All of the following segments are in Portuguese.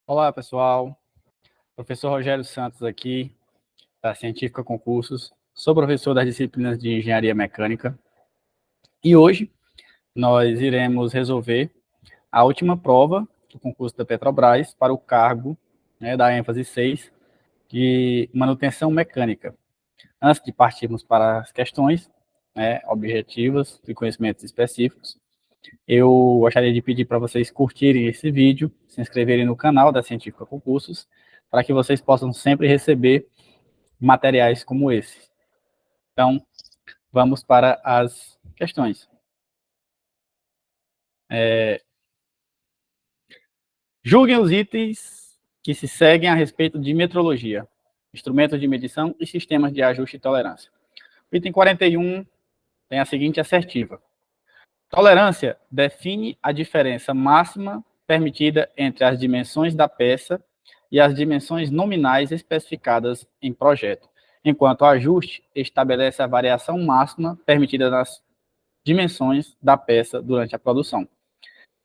Olá, pessoal. Professor Rogério Santos aqui, da Científica Concursos. Sou professor das disciplinas de Engenharia Mecânica. E hoje nós iremos resolver a última prova do concurso da Petrobras para o cargo da ênfase 6 de manutenção mecânica. Antes de partirmos para as questões objetivas e conhecimentos específicos, eu gostaria de pedir para vocês curtirem esse vídeo, se inscreverem no canal da Científica Concursos, para que vocês possam sempre receber materiais como esse. Então, vamos para as questões. Julguem os itens que se seguem a respeito de metrologia, instrumentos de medição e sistemas de ajuste e tolerância. O item 41 tem a seguinte assertiva. Tolerância define a diferença máxima permitida entre as dimensões da peça e as dimensões nominais especificadas em projeto, enquanto o ajuste estabelece a variação máxima permitida nas dimensões da peça durante a produção.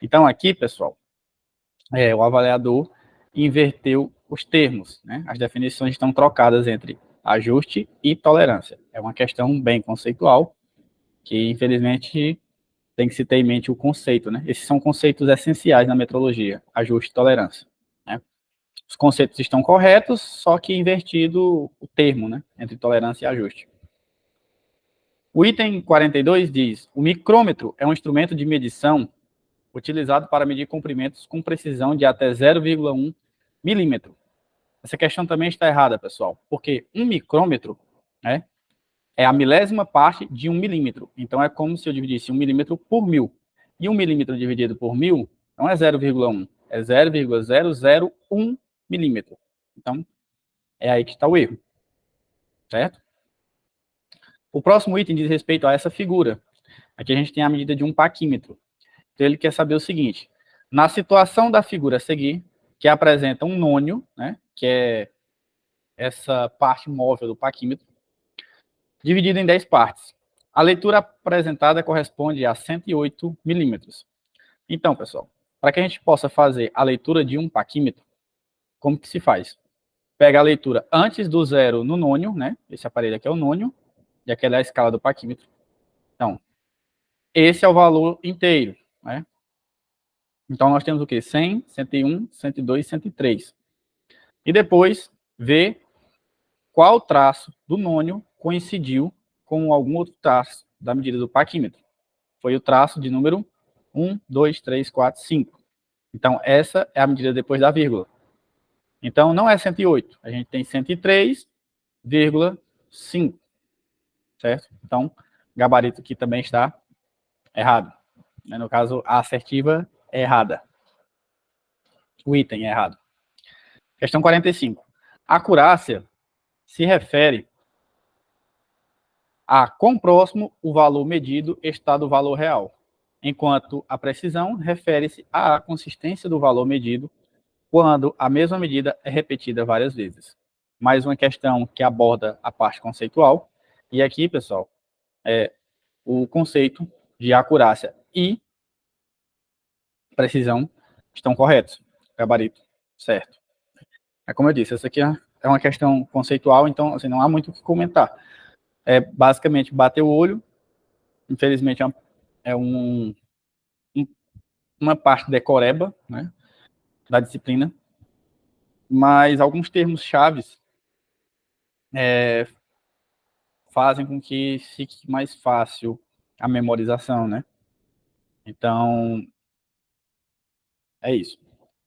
Então, aqui, pessoal, o avaliador inverteu os termos, né? As definições estão trocadas entre ajuste e tolerância. É uma questão bem conceitual, que, infelizmente, tem que se ter em mente o conceito, né? Esses são conceitos essenciais na metrologia, ajuste e tolerância, né? Os conceitos estão corretos, só que invertido o termo, né? Entre tolerância e ajuste. O item 42 diz: o micrômetro é um instrumento de medição utilizado para medir comprimentos com precisão de até 0,1 milímetro. Essa questão também está errada, pessoal, porque um micrômetro, né, é a milésima parte de 1 milímetro. Então, é como se eu dividisse 1 milímetro por 1000. E 1 milímetro dividido por 1000 não é 0,1, é 0,001 milímetro. Então, é aí que está o erro, certo? O próximo item diz respeito a essa figura. Aqui a gente tem a medida de um paquímetro. Então, ele quer saber o seguinte: na situação da figura a seguir, que apresenta um nônio, né, que é essa parte móvel do paquímetro, dividido em 10 partes. A leitura apresentada corresponde a 108 milímetros. Então, pessoal, para que a gente possa fazer a leitura de um paquímetro, como que se faz? Pega a leitura antes do zero no nônio, né? Esse aparelho aqui é o nônio, e aquela é a escala do paquímetro. Então, esse é o valor inteiro, né? Então, nós temos o quê? 100, 101, 102, 103. E depois, ver qual traço do nônio coincidiu com algum outro traço da medida do paquímetro. Foi o traço de número 1, 2, 3, 4, 5. Então, essa é a medida depois da vírgula. Então, não é 108. A gente tem 103,5. Certo? Então, gabarito aqui também está errado. No caso, a assertiva é errada. O item é errado. Questão 45. A acurácia se refere a quão próximo o valor medido está do valor real, enquanto a precisão refere-se à consistência do valor medido quando a mesma medida é repetida várias vezes. Mais uma questão que aborda a parte conceitual, e aqui, pessoal, o conceito de acurácia e precisão estão corretos. Gabarito, certo. É como eu disse, essa aqui é uma questão conceitual, então assim, não há muito o que comentar. É basicamente bater o olho, infelizmente é uma parte decoreba, né, da disciplina, mas alguns termos chaves fazem com que fique mais fácil a memorização, né? Então, é isso.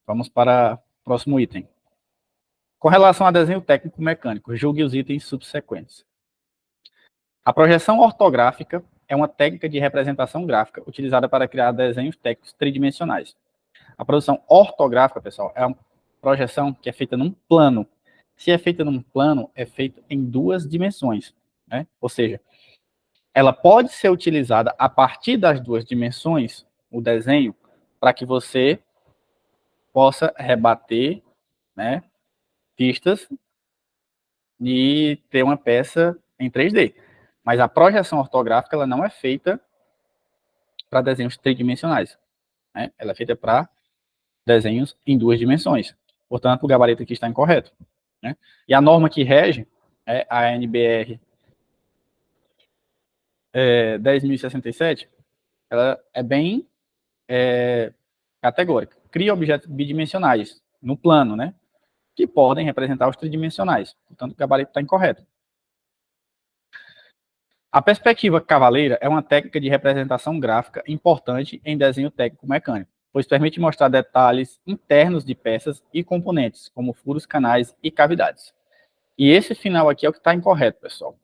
Vamos para o próximo item. Com relação a desenho técnico mecânico, julgue os itens subsequentes. A projeção ortográfica é uma técnica de representação gráfica utilizada para criar desenhos técnicos tridimensionais. A projeção ortográfica, pessoal, é uma projeção que é feita num plano. Se é feita num plano, é feita em 2 dimensões, né? Ou seja, ela pode ser utilizada a partir das 2 dimensões, o desenho, para que você possa rebater, né, pistas e ter uma peça em 3D. Mas a projeção ortográfica ela não é feita para desenhos tridimensionais, né? Ela é feita para desenhos em 2 dimensões. Portanto, o gabarito aqui está incorreto, né? E a norma que rege é a NBR 10.067, ela é bem categórica. Cria objetos bidimensionais no plano, né? Que podem representar os tridimensionais. Portanto, o gabarito está incorreto. A perspectiva cavaleira é uma técnica de representação gráfica importante em desenho técnico-mecânico, pois permite mostrar detalhes internos de peças e componentes, como furos, canais e cavidades. E esse final aqui é o que está incorreto, pessoal.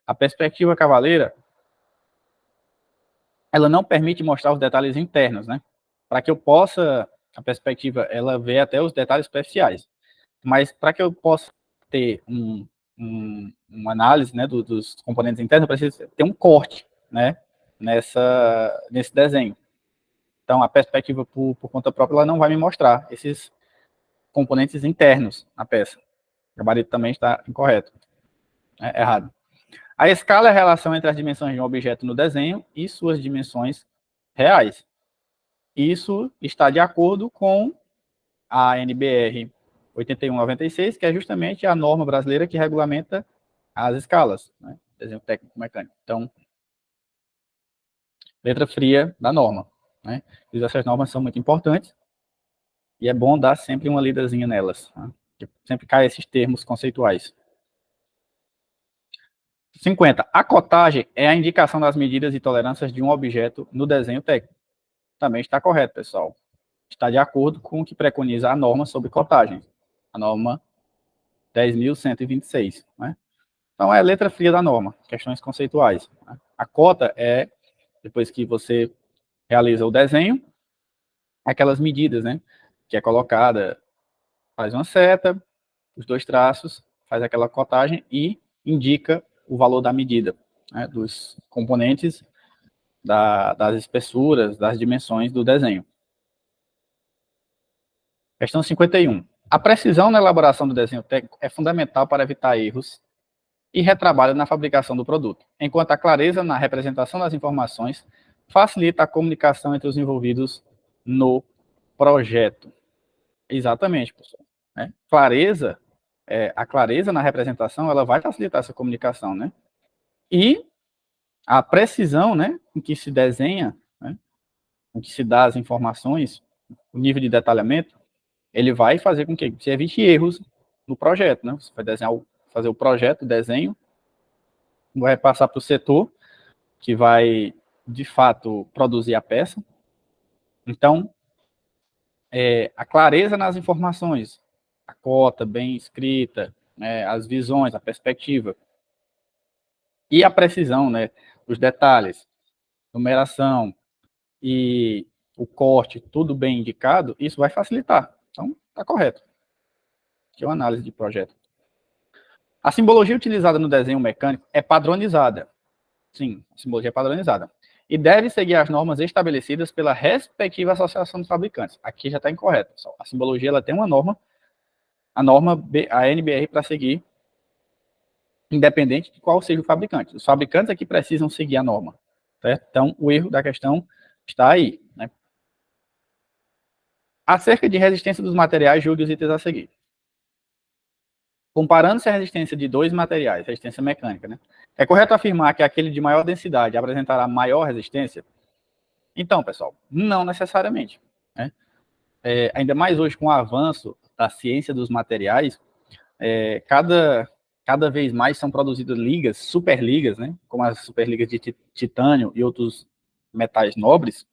A perspectiva cavaleira, ela não permite mostrar os detalhes internos, né? Para que eu possa, a perspectiva, ela vê até os detalhes superficiais. Mas para que eu possa ter uma análise, né, dos componentes internos, eu preciso ter um corte, né, nesse desenho. Então, a perspectiva por conta própria, ela não vai me mostrar esses componentes internos na peça. O gabarito também está incorreto, errado. A escala é a relação entre as dimensões de um objeto no desenho e suas dimensões reais. Isso está de acordo com a NBR 8196, que é justamente a norma brasileira que regulamenta as escalas, né? Desenho técnico mecânico. Então, letra fria da norma, né? Essas normas são muito importantes e é bom dar sempre uma lidazinha nelas, né? Sempre cai esses termos conceituais. 50. A cotagem é a indicação das medidas e tolerâncias de um objeto no desenho técnico. Também está correto, pessoal. Está de acordo com o que preconiza a norma sobre cotagem, a norma 10.126, né? Então, é a letra fria da norma, questões conceituais. A cota é, depois que você realiza o desenho, aquelas medidas, né? Que é colocada, faz uma seta, os dois traços, faz aquela cotagem e indica o valor da medida, né, dos componentes, das espessuras, das dimensões do desenho. Questão 51. A precisão na elaboração do desenho técnico é fundamental para evitar erros e retrabalho na fabricação do produto, enquanto a clareza na representação das informações facilita a comunicação entre os envolvidos no projeto. Exatamente, pessoal. Né? A clareza na representação, ela vai facilitar essa comunicação, né? E a precisão, né, em que se desenha, né, em que se dá as informações, o nível de detalhamento, ele vai fazer com que você evite erros no projeto, né? Você vai desenhar, fazer o projeto, o desenho, vai passar para o setor, que vai, de fato, produzir a peça. Então, a clareza nas informações, a cota bem escrita, né, as visões, a perspectiva, e a precisão, né, os detalhes, numeração e o corte, tudo bem indicado, isso vai facilitar. Então, está correto. Aqui é uma análise de projeto. A simbologia utilizada no desenho mecânico é padronizada. Sim, a simbologia é padronizada. E deve seguir as normas estabelecidas pela respectiva associação de fabricantes. Aqui já está incorreto, pessoal. A simbologia ela tem uma norma, a NBR, para seguir, independente de qual seja o fabricante. Os fabricantes aqui precisam seguir a norma. Certo? Então, o erro da questão está aí. Né? Acerca de resistência dos materiais, julgue os itens a seguir. Comparando-se a resistência de dois materiais, resistência mecânica, né? É correto afirmar que aquele de maior densidade apresentará maior resistência? Então, pessoal, não necessariamente. Né? Ainda mais hoje com o avanço da ciência dos materiais, cada vez mais são produzidas ligas, superligas, né? Como as superligas de titânio e outros metais nobres,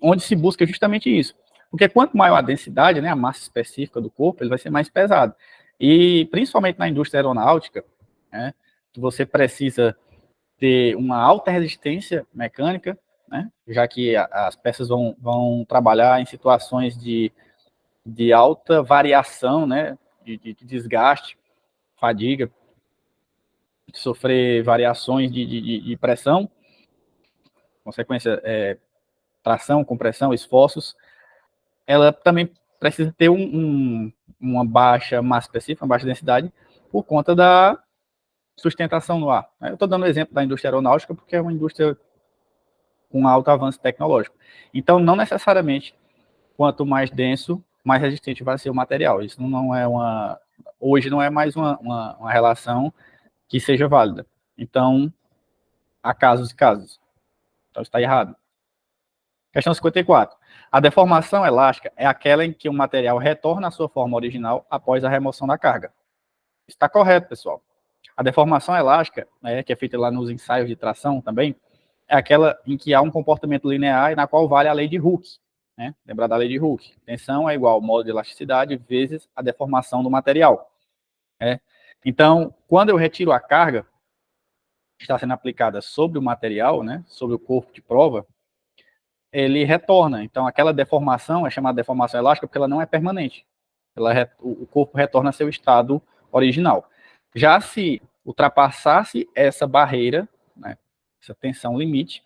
onde se busca justamente isso. Porque quanto maior a densidade, né, a massa específica do corpo, ele vai ser mais pesado. E principalmente na indústria aeronáutica, né, que você precisa ter uma alta resistência mecânica, né, já que as peças vão trabalhar em situações de alta variação, né, de desgaste, fadiga, de sofrer variações de pressão, consequência, tração, compressão, esforços. Ela também precisa ter uma baixa massa específica, uma baixa densidade, por conta da sustentação no ar. Eu estou dando o exemplo da indústria aeronáutica, porque é uma indústria com alto avanço tecnológico. Então, não necessariamente, quanto mais denso, mais resistente vai ser o material. Isso não é hoje não é mais uma relação que seja válida. Então, há casos e casos. Então, está errado. Questão 54. A deformação elástica é aquela em que o material retorna à sua forma original após a remoção da carga. Está correto, pessoal. A deformação elástica, né, que é feita lá nos ensaios de tração também, é aquela em que há um comportamento linear e na qual vale a lei de Hooke. Né? Lembrar da lei de Hooke. Tensão é igual ao modo de elasticidade vezes a deformação do material. Né? Então, quando eu retiro a carga que está sendo aplicada sobre o material, né, sobre o corpo de prova, ele retorna. Então, aquela deformação é chamada deformação elástica porque ela não é permanente. O corpo retorna ao seu estado original. Já se ultrapassasse essa barreira, né, essa tensão limite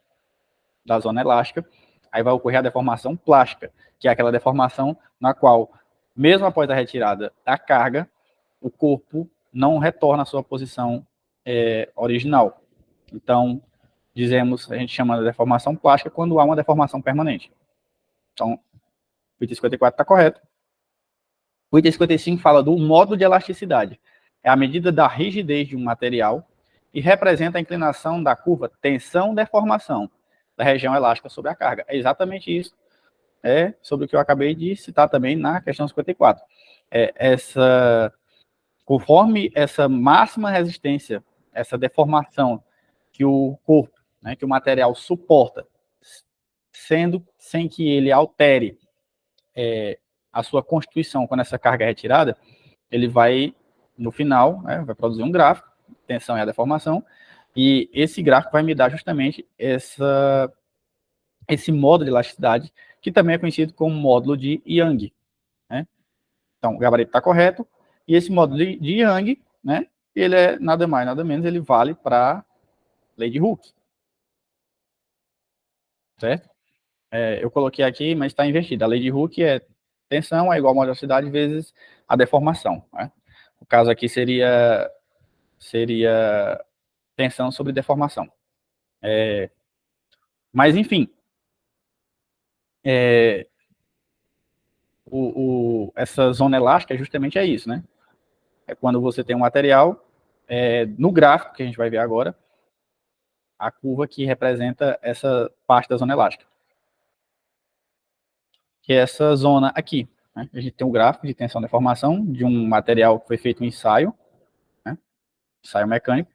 da zona elástica, aí vai ocorrer a deformação plástica, que é aquela deformação na qual, mesmo após a retirada da carga, o corpo não retorna à sua posição original. Então, a gente chama de deformação plástica quando há uma deformação permanente. Então, o item 54 está correto. O item 55 fala do modo de elasticidade. É a medida da rigidez de um material e representa a inclinação da curva tensão-deformação da região elástica sobre a carga. É exatamente isso. É sobre o que eu acabei de citar também na questão 54. Conforme essa máxima resistência, essa deformação que o corpo, né, que o material suporta, sem que ele altere a sua constituição quando essa carga é retirada, ele vai, no final, né, vai produzir um gráfico, tensão e a deformação, e esse gráfico vai me dar justamente esse módulo de elasticidade, que também é conhecido como módulo de Young. Né? Então, o gabarito está correto, e esse módulo de Young, né, ele é nada mais, nada menos, ele vale para a lei de Hooke. Certo? Eu coloquei aqui, mas está invertido. A lei de Hooke é tensão é igual a modularidade vezes a deformação. Né? O caso aqui seria tensão sobre deformação. Mas, enfim, essa zona elástica justamente é isso, né? É quando você tem um material, no gráfico que a gente vai ver agora, a curva que representa essa parte da zona elástica. Que é essa zona aqui. Né? A gente tem um gráfico de tensão e deformação de um material que foi feito um ensaio, né? Ensaio mecânico.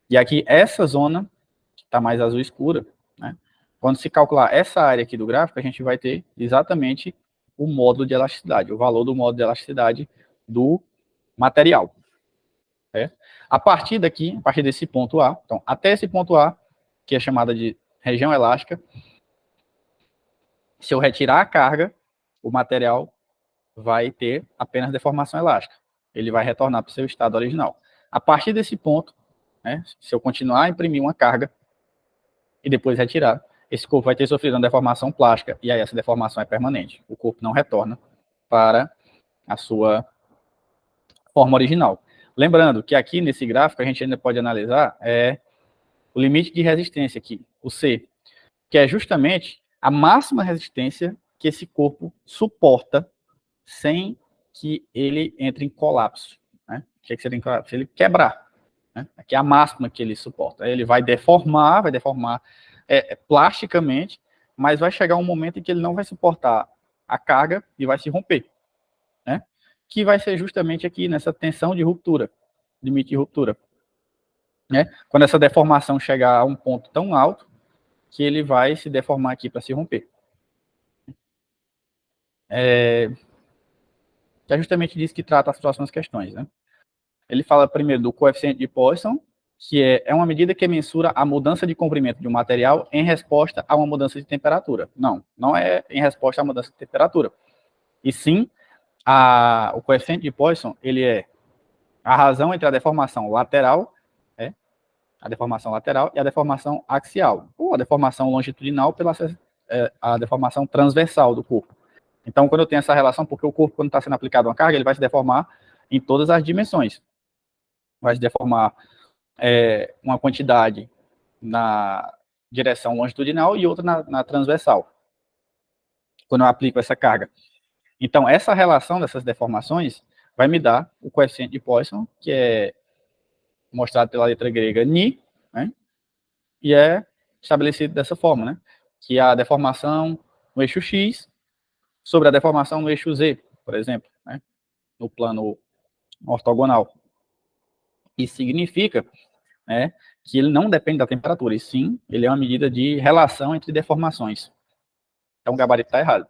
E aqui, essa zona, que está mais azul escura, né? Quando se calcular essa área aqui do gráfico, a gente vai ter exatamente o módulo de elasticidade, o valor do módulo de elasticidade do material. Certo? A partir desse ponto A, então, até esse ponto A, que é chamada de região elástica, se eu retirar a carga, o material vai ter apenas deformação elástica. Ele vai retornar para o seu estado original. A partir desse ponto, né, se eu continuar a imprimir uma carga e depois retirar, esse corpo vai ter sofrido uma deformação plástica, e aí essa deformação é permanente. O corpo não retorna para a sua forma original. Lembrando que aqui nesse gráfico a gente ainda pode analisar o limite de resistência aqui, o C, que é justamente a máxima resistência que esse corpo suporta sem que ele entre em colapso. Né? O que seria em colapso? Se ele quebrar. Né? Aqui é a máxima que ele suporta. Ele vai deformar plasticamente, mas vai chegar um momento em que ele não vai suportar a carga e vai se romper. Né? Que vai ser justamente aqui nessa tensão de ruptura, limite de ruptura. Né? Quando essa deformação chegar a um ponto tão alto que ele vai se deformar aqui para se romper. É justamente disso que trata as próximas questões. Né? Ele fala primeiro do coeficiente de Poisson, que é uma medida que mensura a mudança de comprimento de um material em resposta a uma mudança de temperatura. Não é em resposta à mudança de temperatura. E sim, o coeficiente de Poisson, ele é a razão entre a deformação lateral, a deformação lateral e a deformação axial, ou a deformação longitudinal pela a deformação transversal do corpo. Então, quando eu tenho essa relação, porque o corpo, quando está sendo aplicado uma carga, ele vai se deformar em todas as dimensões. Vai se deformar uma quantidade na direção longitudinal e outra na transversal, quando eu aplico essa carga. Então, essa relação dessas deformações vai me dar o coeficiente de Poisson, que é mostrado pela letra grega ni, né? E é estabelecido dessa forma, né? Que a deformação no eixo x sobre a deformação no eixo z, por exemplo, né? No plano ortogonal. Isso significa, né, que ele não depende da temperatura, e sim, ele é uma medida de relação entre deformações. Então, o gabarito está errado.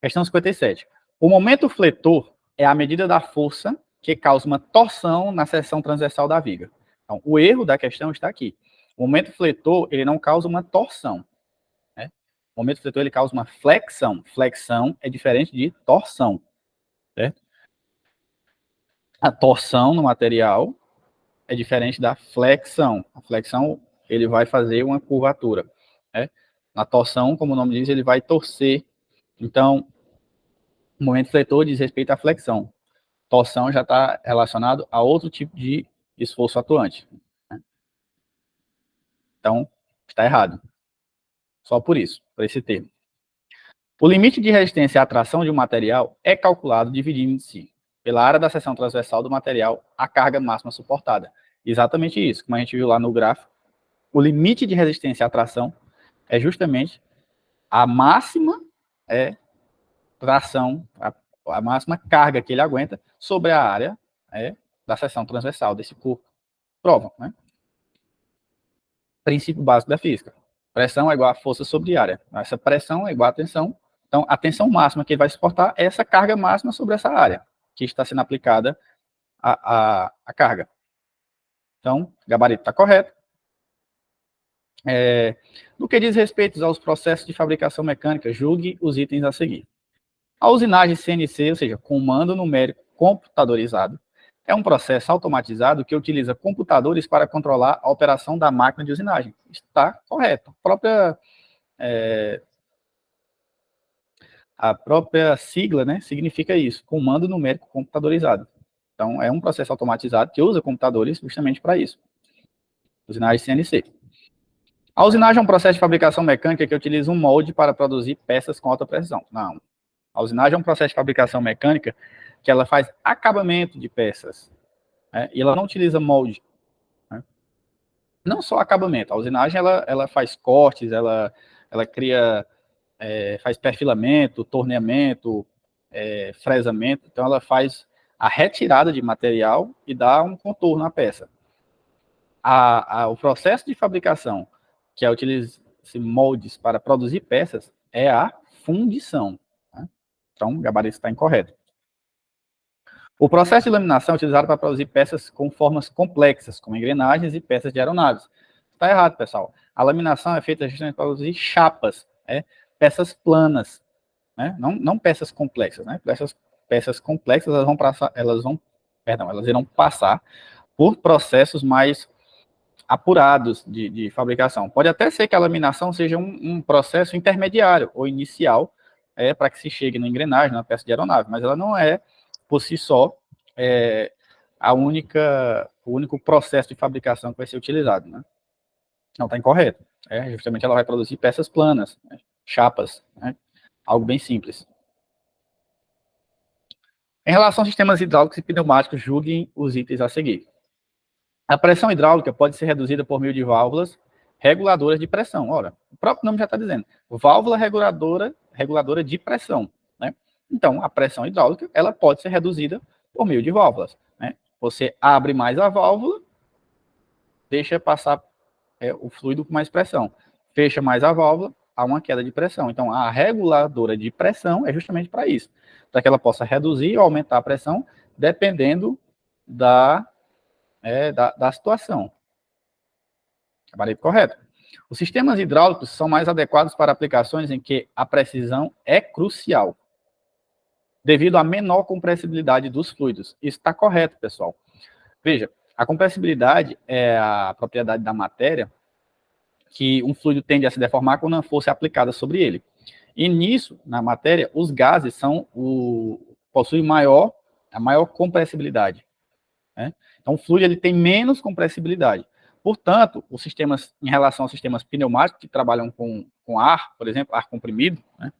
Questão 57. O momento fletor é a medida da força que causa uma torção na seção transversal da viga. Então, o erro da questão está aqui. O momento fletor, ele não causa uma torção, né? O momento fletor, ele causa uma flexão. Flexão é diferente de torção, certo? A torção no material é diferente da flexão. A flexão, ele vai fazer uma curvatura, né? Na torção, como o nome diz, ele vai torcer. Então, o momento fletor diz respeito à flexão. Torção já está relacionado a outro tipo de esforço atuante, né? Então, está errado. Só por isso, por esse termo. O limite de resistência à atração de um material é calculado dividindo-se pela área da seção transversal do material a carga máxima suportada. Exatamente isso, como a gente viu lá no gráfico. O limite de resistência à atração é justamente a máxima tração, a máxima carga que ele aguenta sobre a área da seção transversal desse corpo. Prova, né? Princípio básico da física. Pressão é igual a força sobre área. Essa pressão é igual a tensão. Então, a tensão máxima que ele vai suportar é essa carga máxima sobre essa área que está sendo aplicada a carga. Então, o gabarito está correto. No que diz respeito aos processos de fabricação mecânica, julgue os itens a seguir. A usinagem CNC, ou seja, comando numérico computadorizado, é um processo automatizado que utiliza computadores para controlar a operação da máquina de usinagem. Está correto. A própria sigla, né, significa isso, comando numérico computadorizado. Então, é um processo automatizado que usa computadores justamente para isso. Usinagem CNC. A usinagem é um processo de fabricação mecânica que utiliza um molde para produzir peças com alta precisão. Não. A usinagem é um processo de fabricação mecânica que ela faz acabamento de peças, né, e ela não utiliza molde, né? Não só acabamento. A usinagem ela faz cortes, ela cria, faz perfilamento, torneamento, fresamento. Então, ela faz a retirada de material e dá um contorno à peça. O processo de fabricação que é utilizar moldes para produzir peças é a fundição, né? Então, o gabarito está incorreto. O processo de laminação é utilizado para produzir peças com formas complexas, como engrenagens e peças de aeronaves. Está errado, pessoal. A laminação é feita justamente para produzir chapas, peças planas, né? Não peças complexas, né? Peças complexas elas irão passar por processos mais apurados de fabricação. Pode até ser que a laminação seja um processo intermediário ou inicial para que se chegue na engrenagem, na peça de aeronave, mas ela não é, por si só, o único processo de fabricação que vai ser utilizado, né? Não, está incorreto. Justamente ela vai produzir peças planas, né? Chapas, né? Algo bem simples. Em relação a sistemas hidráulicos e pneumáticos, julguem os itens a seguir. A pressão hidráulica pode ser reduzida por meio de válvulas reguladoras de pressão. Ora, o próprio nome já está dizendo, válvula reguladora de pressão, né? Então, a pressão hidráulica, ela pode ser reduzida por meio de válvulas, né? Você abre mais a válvula, deixa passar o fluido com mais pressão. Fecha mais a válvula, há uma queda de pressão. Então, a reguladora de pressão é justamente para isso, para que ela possa reduzir ou aumentar a pressão, dependendo da situação. Gabarito correto. Os sistemas hidráulicos são mais adequados para aplicações em que a precisão é crucial, devido à menor compressibilidade dos fluidos. Isso está correto, pessoal. Veja, a compressibilidade é a propriedade da matéria que um fluido tende a se deformar quando a força é aplicada sobre ele. E nisso, na matéria, os gases possuem a maior compressibilidade, né? Então, o fluido ele tem menos compressibilidade. Portanto, os sistemas, em relação aos sistemas pneumáticos, que trabalham com ar, por exemplo, ar comprimido, né?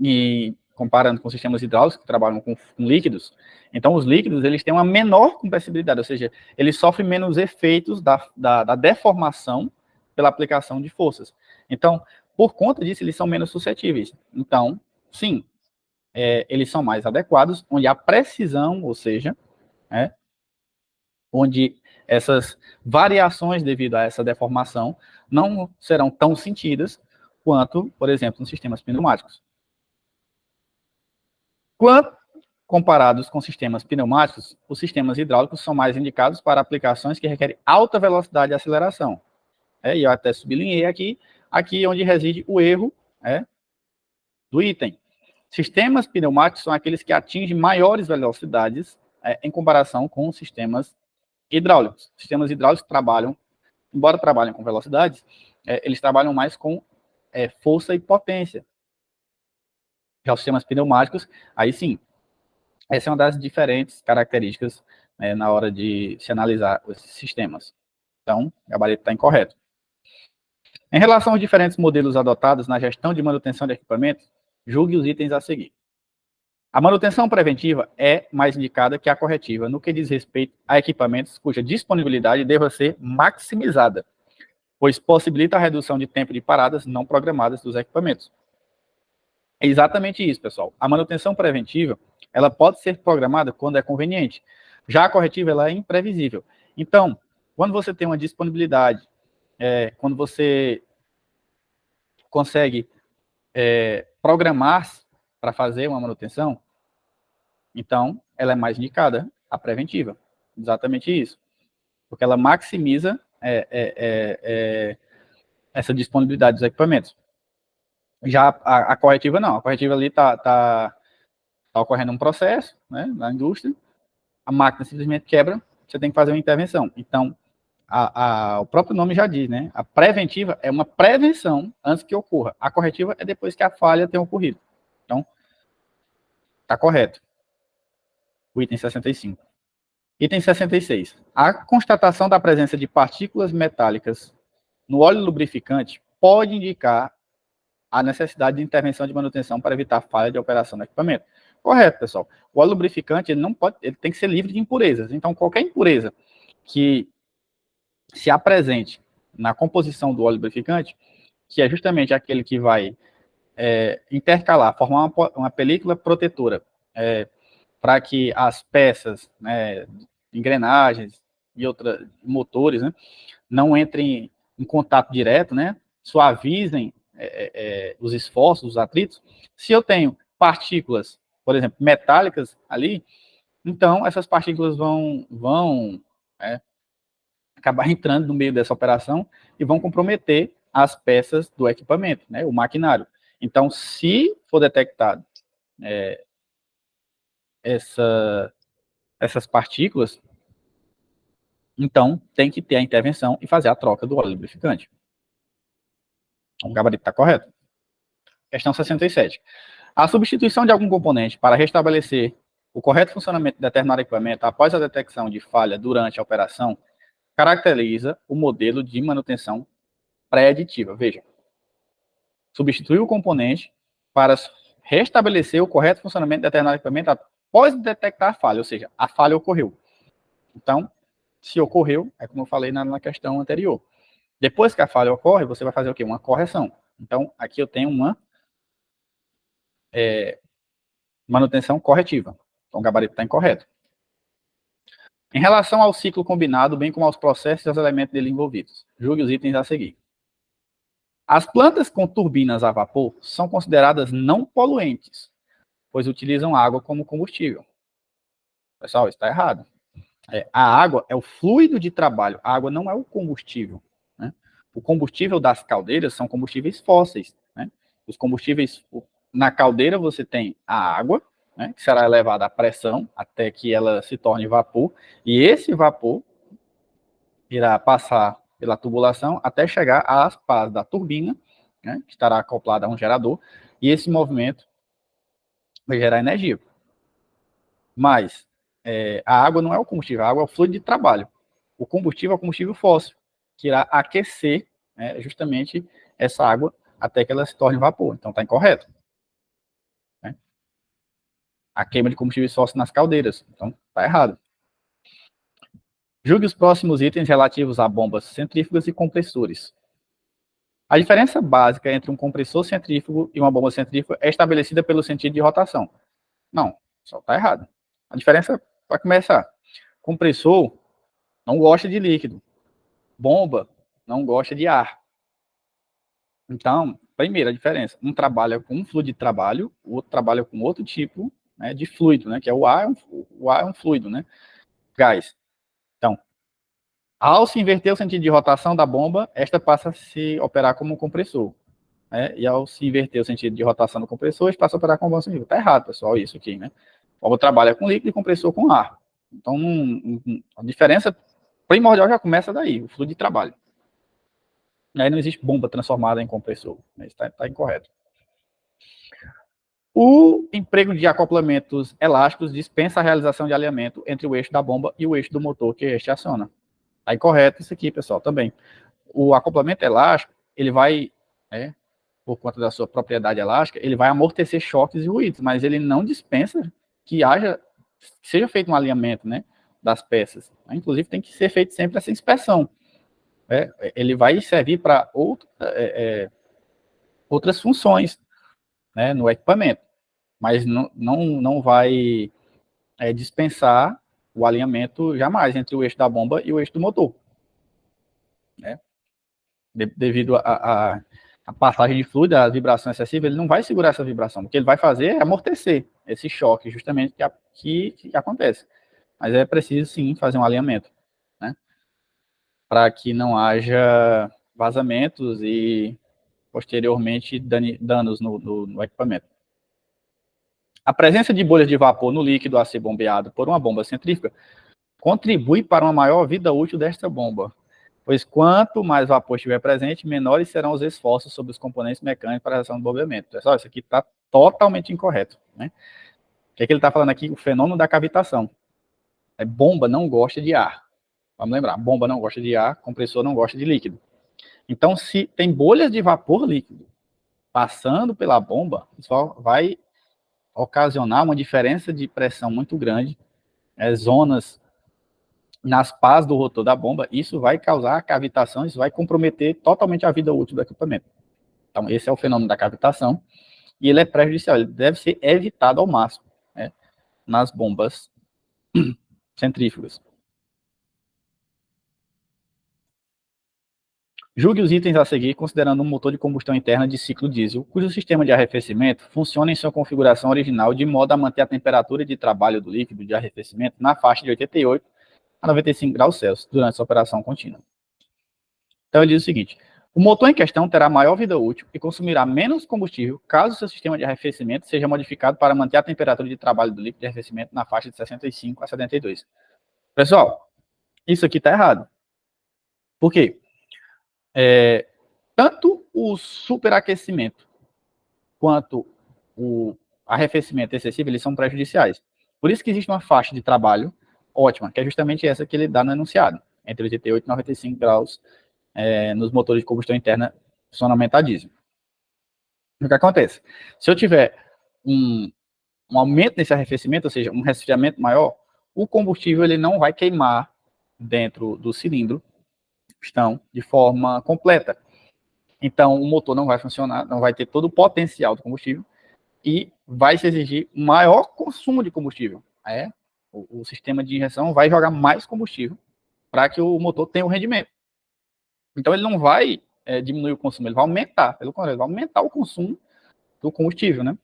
E comparando com sistemas hidráulicos que trabalham com líquidos, então os líquidos eles têm uma menor compressibilidade, ou seja, eles sofrem menos efeitos da deformação pela aplicação de forças. Então, por conta disso, eles são menos suscetíveis. Então, sim, eles são mais adequados, onde a precisão, ou seja, onde essas variações devido a essa deformação não serão tão sentidas quanto, por exemplo, nos sistemas pneumáticos. Quando comparados com sistemas pneumáticos, os sistemas hidráulicos são mais indicados para aplicações que requerem alta velocidade de aceleração. E eu até sublinhei aqui onde reside o erro do item. Sistemas pneumáticos são aqueles que atingem maiores velocidades em comparação com sistemas hidráulicos. Sistemas hidráulicos trabalham, embora trabalhem com velocidades, eles trabalham mais com força e potência. Já os sistemas pneumáticos, aí sim, essa é uma das diferentes características na hora de se analisar esses sistemas. Então, o gabarito está incorreto. Em relação aos diferentes modelos adotados na gestão de manutenção de equipamentos, julgue os itens a seguir. A manutenção preventiva é mais indicada que a corretiva no que diz respeito a equipamentos cuja disponibilidade deva ser maximizada, pois possibilita a redução de tempo de paradas não programadas dos equipamentos. É exatamente isso, pessoal. A manutenção preventiva, ela pode ser programada quando é conveniente. Já a corretiva, ela é imprevisível. Então, quando você tem uma disponibilidade, quando você consegue programar para fazer uma manutenção, então, ela é mais indicada, a preventiva. Exatamente isso. Porque ela maximiza essa disponibilidade dos equipamentos. Já a corretiva não. A corretiva ali está ocorrendo um processo, né, na indústria, a máquina simplesmente quebra, você tem que fazer uma intervenção. Então, o próprio nome já diz, né? A preventiva é uma prevenção antes que ocorra. A corretiva é depois que a falha tenha ocorrido. Então, está correto. O item 65. Item 66. A constatação da presença de partículas metálicas no óleo lubrificante pode indicar a necessidade de intervenção de manutenção para evitar falha de operação do equipamento. Correto, pessoal. O óleo lubrificante ele tem que ser livre de impurezas. Então, qualquer impureza que se apresente na composição do óleo lubrificante, que é justamente aquele que vai intercalar, formar uma película protetora para que as peças, né, engrenagens e outros motores, né, não entrem em contato direto, né, suavizem os esforços, os atritos. Se eu tenho partículas, por exemplo, metálicas ali, então essas partículas vão acabar entrando no meio dessa operação e vão comprometer as peças do equipamento, né, o maquinário. Então, se for detectado essas partículas, então tem que ter a intervenção e fazer a troca do óleo lubrificante. O gabarito está correto. Questão 67. A substituição de algum componente para restabelecer o correto funcionamento de determinado equipamento após a detecção de falha durante a operação caracteriza o modelo de manutenção pré-aditiva. Veja, substituir o componente para restabelecer o correto funcionamento de determinado equipamento após detectar a falha, ou seja, a falha ocorreu. Então, se ocorreu, é como eu falei na questão anterior. Depois que a falha ocorre, você vai fazer o quê? Uma correção. Então, aqui eu tenho uma manutenção corretiva. Então, o gabarito está incorreto. Em relação ao ciclo combinado, bem como aos processos e aos elementos dele envolvidos, julgue os itens a seguir. As plantas com turbinas a vapor são consideradas não poluentes, pois utilizam água como combustível. Pessoal, isso está errado. A água é o fluido de trabalho, a água não é o combustível. Né? O combustível das caldeiras são combustíveis fósseis. Né? Os combustíveis, na caldeira você tem a água, né, que será elevada à pressão até que ela se torne vapor, e esse vapor irá passar pela tubulação até chegar às pás da turbina, né, que estará acoplada a um gerador, e esse movimento vai gerar energia. Mas a água não é o combustível, a água é o fluido de trabalho. O combustível é o combustível fóssil, que irá aquecer justamente essa água até que ela se torne vapor. Então, está incorreto. a queima de combustíveis fósseis nas caldeiras. Então, está errado. Julgue os próximos itens relativos a bombas centrífugas e compressores. A diferença básica entre um compressor centrífugo e uma bomba centrífuga é estabelecida pelo sentido de rotação. Não, só está errado. A diferença, para começar, compressor não gosta de líquido. Bomba não gosta de ar. Então, primeira diferença, um trabalha com um fluido de trabalho, o outro trabalha com outro tipo, né, de fluido, né, que é o ar é um fluido, né, gás. Então, ao se inverter o sentido de rotação da bomba, esta passa a se operar como um compressor, né, e ao se inverter o sentido de rotação do compressor, passa a operar como um bomba centrífuga. Está errado, pessoal, isso aqui, né? A bomba trabalha com líquido e compressor com ar. Então, a diferença primordial já começa daí, o fluido de trabalho. Aí não existe bomba transformada em compressor. Isso está incorreto. O emprego de acoplamentos elásticos dispensa a realização de alinhamento entre o eixo da bomba e o eixo do motor que este aciona. Está incorreto isso aqui, pessoal, também. O acoplamento elástico, ele vai, por conta da sua propriedade elástica, ele vai amortecer choques e ruídos, mas ele não dispensa que seja feito um alinhamento, né, das peças. Inclusive, tem que ser feito sempre essa inspeção. Ele vai servir para outras funções, né, no equipamento, mas não vai dispensar o alinhamento jamais entre o eixo da bomba e o eixo do motor, né? Devido a passagem de fluido, a vibração excessiva, ele não vai segurar essa vibração. O que ele vai fazer é amortecer esse choque, justamente que acontece. Mas é preciso, sim, fazer um alinhamento, né, para que não haja vazamentos e, posteriormente, danos no equipamento. A presença de bolhas de vapor no líquido a ser bombeado por uma bomba centrífuga contribui para uma maior vida útil desta bomba, pois quanto mais vapor estiver presente, menores serão os esforços sobre os componentes mecânicos para a realização do bombeamento. Pessoal, isso aqui está totalmente incorreto, né? O que ele está falando aqui? O fenômeno da cavitação. Bomba não gosta de ar. Vamos lembrar, bomba não gosta de ar, compressor não gosta de líquido. Então, se tem bolhas de vapor líquido passando pela bomba, isso vai ocasionar uma diferença de pressão muito grande, zonas nas pás do rotor da bomba, isso vai causar cavitação, isso vai comprometer totalmente a vida útil do equipamento. Então, esse é o fenômeno da cavitação, e ele é prejudicial, ele deve ser evitado ao máximo, né, nas bombas centrífugas. Julgue os itens a seguir considerando um motor de combustão interna de ciclo diesel, cujo sistema de arrefecimento funciona em sua configuração original de modo a manter a temperatura de trabalho do líquido de arrefecimento na faixa de 88 a 95 graus Celsius durante sua operação contínua. Então ele diz o seguinte: o motor em questão terá maior vida útil e consumirá menos combustível caso seu sistema de arrefecimento seja modificado para manter a temperatura de trabalho do líquido de arrefecimento na faixa de 65 a 72. Pessoal, isso aqui está errado. Por quê? Tanto o superaquecimento quanto o arrefecimento excessivo, eles são prejudiciais. Por isso que existe uma faixa de trabalho ótima, que é justamente essa que ele dá no enunciado, entre 88 e 95 graus nos motores de combustão interna funcionamento a diesel. O que acontece? Se eu tiver um aumento nesse arrefecimento, ou seja, um resfriamento maior, o combustível ele não vai queimar dentro do cilindro de forma completa. Então, o motor não vai funcionar, não vai ter todo o potencial do combustível e vai se exigir maior consumo de combustível. O sistema de injeção vai jogar mais combustível para que o motor tenha o rendimento. Então, ele não vai diminuir o consumo, ele vai aumentar. Pelo contrário, ele vai aumentar o consumo do combustível, né?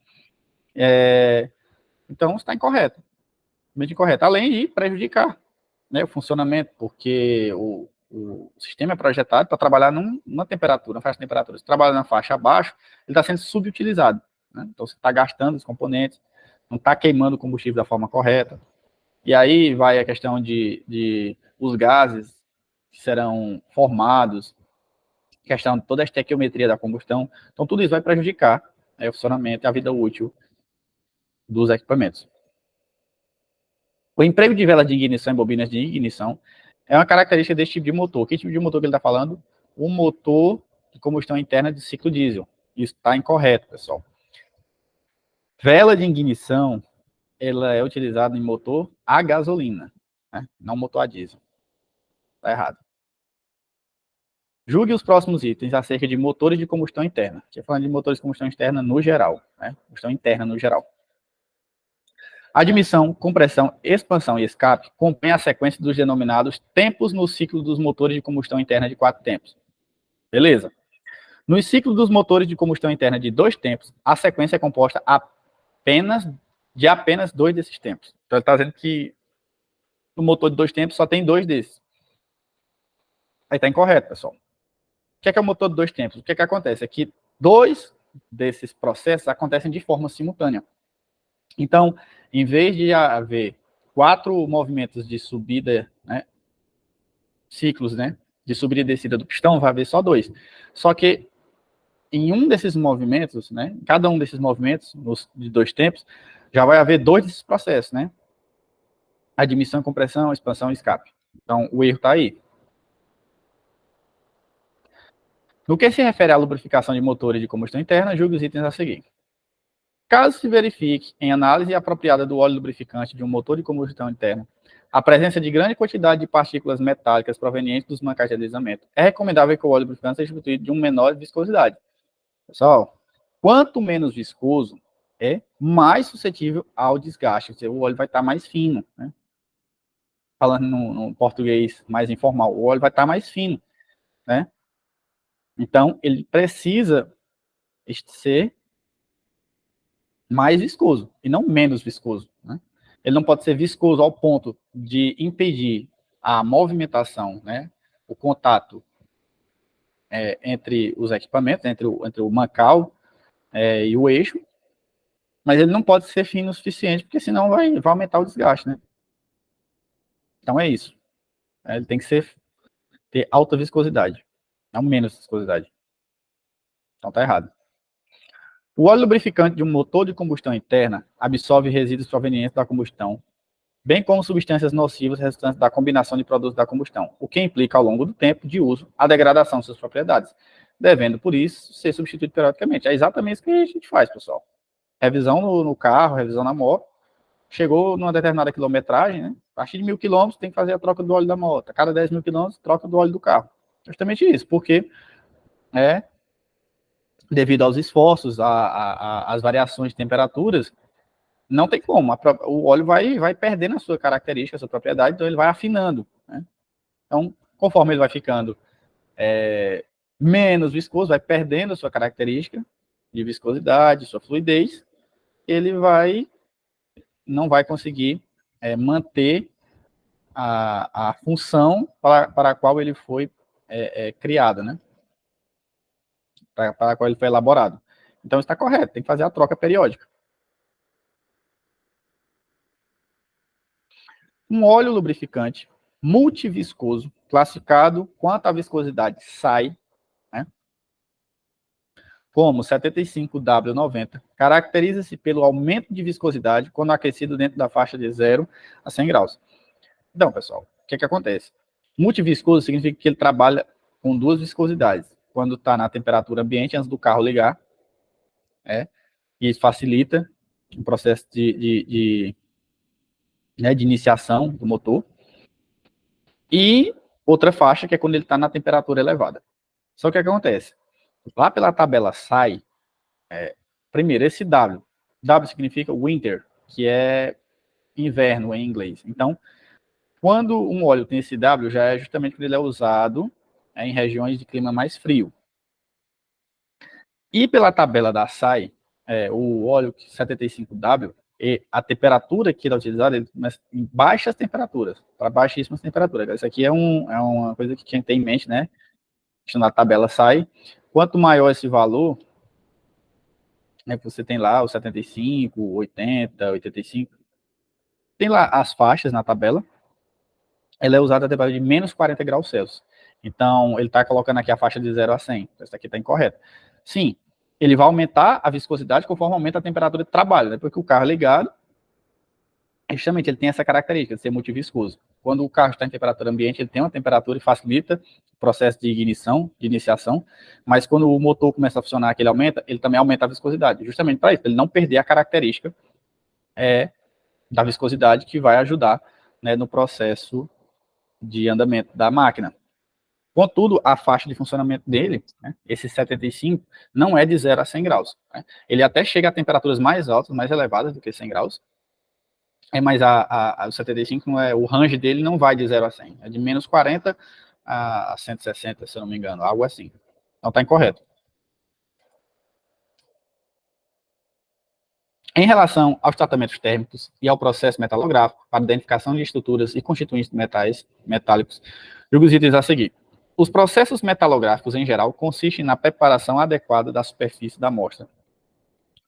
Então, está incorreto. Além de prejudicar, né, o funcionamento, porque o sistema é projetado para trabalhar numa temperatura, uma faixa de temperatura. Se trabalha na faixa abaixo, ele está sendo subutilizado, né? Então, você está gastando os componentes, não está queimando o combustível da forma correta. E aí vai a questão de os gases que serão formados, questão de toda a estequiometria da combustão. Então, tudo isso vai prejudicar o funcionamento e a vida útil dos equipamentos. O emprego de velas de ignição em bobinas de ignição é uma característica desse tipo de motor. Que tipo de motor que ele está falando? O motor de combustão interna de ciclo diesel. Isso está incorreto, pessoal. Vela de ignição ela é utilizada em motor a gasolina, né? Não motor a diesel. Tá errado. Julgue os próximos itens acerca de motores de combustão interna. Aqui falando de motores de combustão externa no geral, né? Combustão interna no geral. Admissão, compressão, expansão e escape compõem a sequência dos denominados tempos no ciclo dos motores de combustão interna de 4 tempos. Beleza? No ciclo dos motores de combustão interna de 2 tempos, a sequência é composta apenas 2 desses tempos. Então, ele está dizendo que no motor de 2 tempos só tem 2 desses. Aí está incorreto, pessoal. O que é o motor de 2 tempos? O que acontece? É que 2 desses processos acontecem de forma simultânea. Então, em vez de haver 4 movimentos de subida, né, ciclos, né, de subida e descida do pistão, vai haver só 2. Só que em um desses movimentos, né, em cada um desses movimentos, de 2 tempos, já vai haver 2 desses processos, né? Admissão, compressão, expansão e escape. Então, o erro está aí. No que se refere à lubrificação de motores de combustão interna, julgue os itens a seguir. Caso se verifique, em análise apropriada do óleo lubrificante de um motor de combustão interna, a presença de grande quantidade de partículas metálicas provenientes dos mancais de deslizamento, é recomendável que o óleo lubrificante seja substituído de um menor viscosidade. Pessoal, quanto menos viscoso, mais suscetível ao desgaste. Ou seja, o óleo vai estar mais fino, né? Falando no português mais informal, o óleo vai estar mais fino, né? Então, ele precisa ser mais viscoso e não menos viscoso, né? Ele não pode ser viscoso ao ponto de impedir a movimentação, né? O contato entre os equipamentos, entre o mancal e o eixo, mas ele não pode ser fino o suficiente, porque senão vai aumentar o desgaste, né? Então é isso. Ele tem que ter alta viscosidade, não menos viscosidade. Então tá errado. O óleo lubrificante de um motor de combustão interna absorve resíduos provenientes da combustão, bem como substâncias nocivas resultantes da combinação de produtos da combustão, o que implica, ao longo do tempo de uso, a degradação de suas propriedades, devendo, por isso, ser substituído periodicamente. É exatamente isso que a gente faz, pessoal. Revisão no carro, revisão na moto. Chegou numa determinada quilometragem, né? A partir de 1.000 quilômetros, tem que fazer a troca do óleo da moto. A cada 10.000 quilômetros, troca do óleo do carro. Justamente isso, porque devido aos esforços, às variações de temperaturas, não tem como. O óleo vai perdendo a sua característica, a sua propriedade, então ele vai afinando, né? Então, conforme ele vai ficando menos viscoso, vai perdendo a sua característica de viscosidade, sua fluidez, ele não vai conseguir manter a função para a qual ele foi criado, né? Para a qual ele foi elaborado. Então, está correto, tem que fazer a troca periódica. Um óleo lubrificante multiviscoso, classificado quanto à viscosidade SAI, né, como 75W90, caracteriza-se pelo aumento de viscosidade quando aquecido dentro da faixa de 0 a 100 graus. Então, pessoal, o que acontece? Multiviscoso significa que ele trabalha com 2 viscosidades. Quando está na temperatura ambiente, antes do carro ligar, e isso facilita o processo de iniciação do motor. E outra faixa, que é quando ele está na temperatura elevada. Só que o que acontece? Lá pela tabela SAI, primeiro, esse W. W significa winter, que é inverno em inglês. Então, quando um óleo tem esse W, já é justamente quando ele é usado em regiões de clima mais frio. E pela tabela da SAI, o óleo 75W, a temperatura que ele é utilizado, ele começa em baixas temperaturas, para baixíssimas temperaturas. Isso aqui é uma coisa que tinha que ter em mente, né? Na tabela SAI. Quanto maior esse valor, né, que você tem lá, o 75, 80, 85, tem lá as faixas na tabela, ela é usada a temperatura de menos 40 graus Celsius. Então, ele está colocando aqui a faixa de 0 a 100. Essa aqui está incorreta. Sim, ele vai aumentar a viscosidade conforme aumenta a temperatura de trabalho, né? Porque o carro é ligado, justamente ele tem essa característica de ser multiviscoso. Quando o carro está em temperatura ambiente, ele tem uma temperatura e facilita o processo de ignição, de iniciação, mas quando o motor começa a funcionar, que ele também aumenta a viscosidade, justamente para isso, ele não perder a característica da viscosidade, que vai ajudar, né, no processo de andamento da máquina. Contudo, a faixa de funcionamento dele, né, esse 75, não é de 0 a 100 graus. Né? Ele até chega a temperaturas mais altas, mais elevadas do que 100 graus, mas o 75, não é, o range dele não vai de 0 a 100, é de menos 40 a 160, se eu não me engano, algo assim. Então está incorreto. Em relação aos tratamentos térmicos e ao processo metalográfico para identificação de estruturas e constituintes de metais metálicos, julgo os itens a seguir. Os processos metalográficos, em geral, consistem na preparação adequada da superfície da amostra,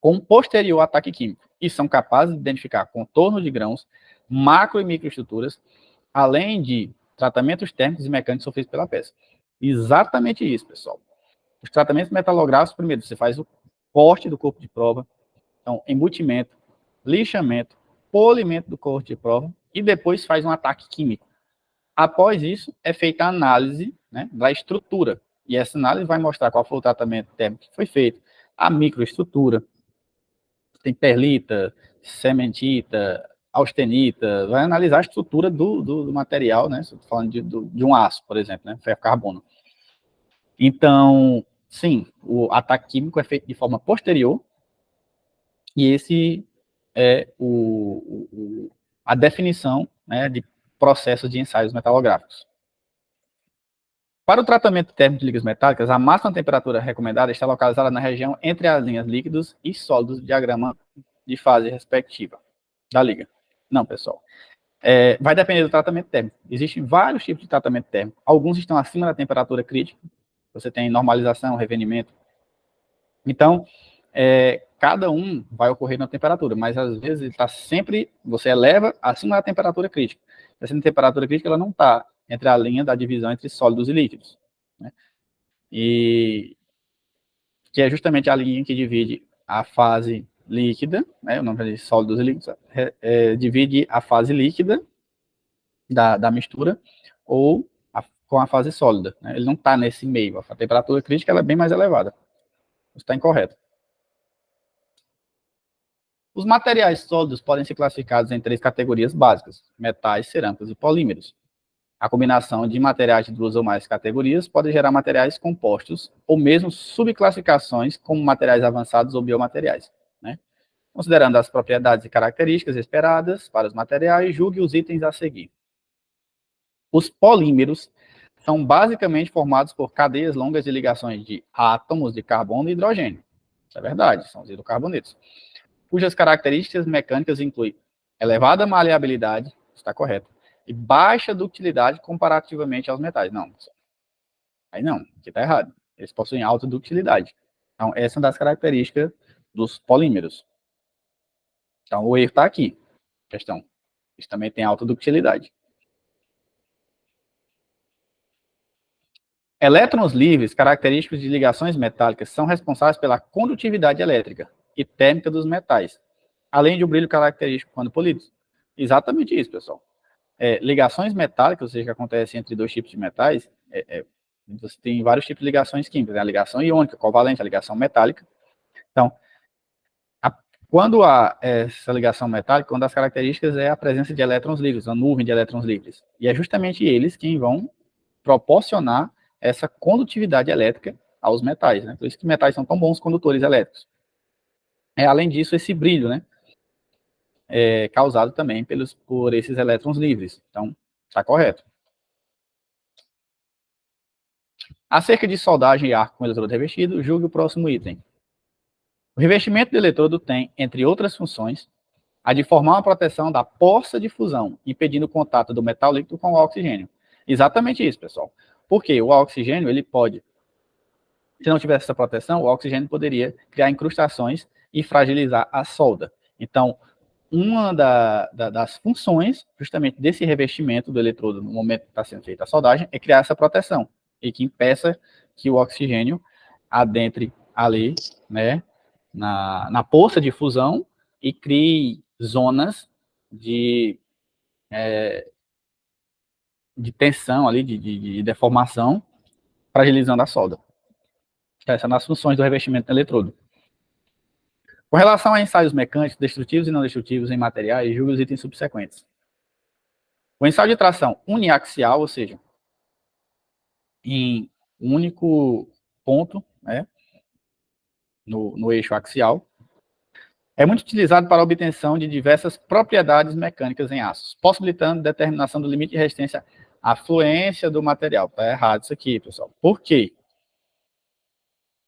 com posterior ataque químico, e são capazes de identificar contornos de grãos, macro e microestruturas, além de tratamentos térmicos e mecânicos sofridos pela peça. Exatamente isso, pessoal. Os tratamentos metalográficos, primeiro, você faz o corte do corpo de prova, então, embutimento, lixamento, polimento do corpo de prova, e depois faz um ataque químico. Após isso, é feita a análise, né, da estrutura, e essa análise vai mostrar qual foi o tratamento térmico que foi feito, a microestrutura, tem perlita, cementita, austenita, vai analisar a estrutura do material, né? Estou falando de um aço, por exemplo, né? Ferro carbono. Então, sim, o ataque químico é feito de forma posterior, e esse é a definição, né, de processos de ensaios metalográficos. Para o tratamento térmico de ligas metálicas, a máxima temperatura recomendada está localizada na região entre as linhas líquidos e sólidos do diagrama de fase respectiva da liga. Não, pessoal. Vai depender do tratamento térmico. Existem vários tipos de tratamento térmico. Alguns estão acima da temperatura crítica. Você tem normalização, revenimento. Então, cada um vai ocorrer na temperatura, mas às vezes ele está sempre, você eleva acima da temperatura crítica. Essa temperatura crítica ela não está entre a linha da divisão entre sólidos e líquidos, né? E que é justamente a linha que divide a fase líquida, né, o nome de sólidos e líquidos, divide a fase líquida da mistura ou com a fase sólida. Né? Ele não está nesse meio. A temperatura crítica ela é bem mais elevada. Isso está incorreto. Os materiais sólidos podem ser classificados em 3 categorias básicas: metais, cerâmicas e polímeros. A combinação de materiais de 2 ou mais categorias pode gerar materiais compostos ou mesmo subclassificações como materiais avançados ou biomateriais. Né? Considerando as propriedades e características esperadas para os materiais, julgue os itens a seguir. Os polímeros são basicamente formados por cadeias longas de ligações de átomos de carbono e hidrogênio. Isso é verdade, são os hidrocarbonetos. Cujas características mecânicas incluem elevada maleabilidade, está correto, e baixa ductilidade comparativamente aos metais. Não, aí não, aqui está errado. Eles possuem alta ductilidade. Então, essa é uma das características dos polímeros. Então, o erro está aqui. Questão. Eles também têm alta ductilidade. Elétrons livres, característicos de ligações metálicas, são responsáveis pela condutividade elétrica e térmica dos metais, além de um brilho característico quando polidos. Exatamente isso, pessoal. Ligações metálicas, ou seja, que acontecem entre 2 tipos de metais, você tem vários tipos de ligações químicas, né? A ligação iônica, covalente, a ligação metálica. Então, quando há essa ligação metálica, uma das características é a presença de elétrons livres, uma nuvem de elétrons livres. E é justamente eles quem vão proporcionar essa condutividade elétrica aos metais, né? Por isso que metais são tão bons condutores elétricos. Além disso, esse brilho, né? É causado também por esses elétrons livres. Então, está correto. Acerca de soldagem e arco com eletrodo revestido, julgue o próximo item. O revestimento do eletrodo tem, entre outras funções, a de formar uma proteção da poça de fusão, impedindo o contato do metal líquido com o oxigênio. Exatamente isso, pessoal. Porque o oxigênio, ele pode, se não tivesse essa proteção, o oxigênio poderia criar incrustações e fragilizar a solda. Então, uma das funções, justamente desse revestimento do eletrodo no momento que está sendo feita a soldagem, é criar essa proteção e que impeça que o oxigênio adentre ali, né, na poça de fusão e crie zonas de tensão ali, de deformação, fragilizando a solda. Essa é uma das funções do revestimento do eletrodo. Com relação a ensaios mecânicos, destrutivos e não destrutivos em materiais, julgue os itens subsequentes. O ensaio de tração uniaxial, ou seja, em um único ponto, né, no eixo axial, é muito utilizado para a obtenção de diversas propriedades mecânicas em aços, possibilitando determinação do limite de resistência à fluência do material. Está errado isso aqui, pessoal. Por quê?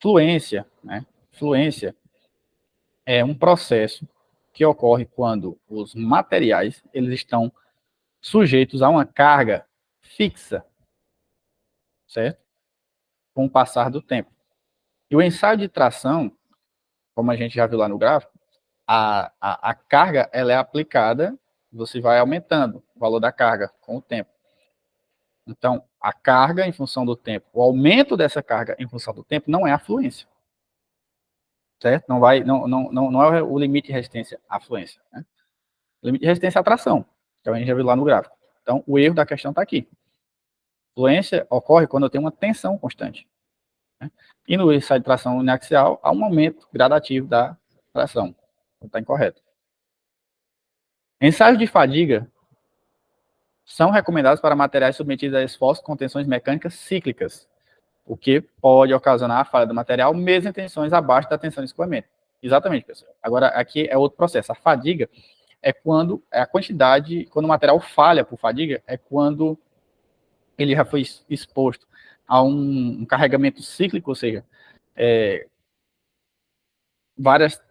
Fluência, né? Fluência é um processo que ocorre quando os materiais eles estão sujeitos a uma carga fixa, certo? Com o passar do tempo. E o ensaio de tração, como a gente já viu lá no gráfico, a carga ela é aplicada, você vai aumentando o valor da carga com o tempo. Então, a carga em função do tempo, o aumento dessa carga em função do tempo não é a fluência, certo? Não é o limite de resistência à fluência, né? O limite de resistência à tração, que a gente já viu lá no gráfico. Então, o erro da questão está aqui. Fluência ocorre quando eu tenho uma tensão constante, né? E no ensaio de tração uniaxial, há um aumento gradativo da tração. Está incorreto. Ensaios de fadiga são recomendados para materiais submetidos a esforços com tensões mecânicas cíclicas, o que pode ocasionar a falha do material, mesmo em tensões abaixo da tensão de escoamento. Exatamente, pessoal. Agora, aqui é outro processo. A fadiga é quando a quantidade, quando o material falha por fadiga, é quando ele já foi exposto a um carregamento cíclico, ou seja, várias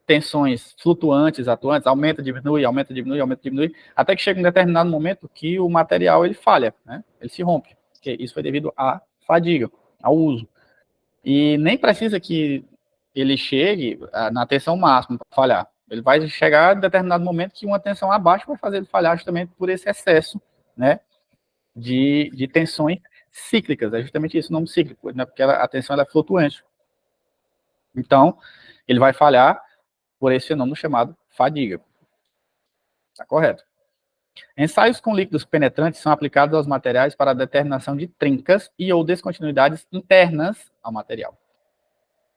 tensões flutuantes, atuantes, aumenta, diminui, aumenta, diminui, aumenta, diminui, até que chega um determinado momento que o material ele falha, né? Ele se rompe. Porque isso foi devido à fadiga, ao uso. E nem precisa que ele chegue na tensão máxima para falhar. Ele vai chegar em determinado momento que uma tensão abaixo vai fazer ele falhar justamente por esse excesso, né, de tensões cíclicas. É justamente isso o nome cíclico, né, porque a tensão ela é flutuante. Então, ele vai falhar por esse fenômeno chamado fadiga. Está correto. Ensaios com líquidos penetrantes são aplicados aos materiais para a determinação de trincas e ou descontinuidades internas ao material.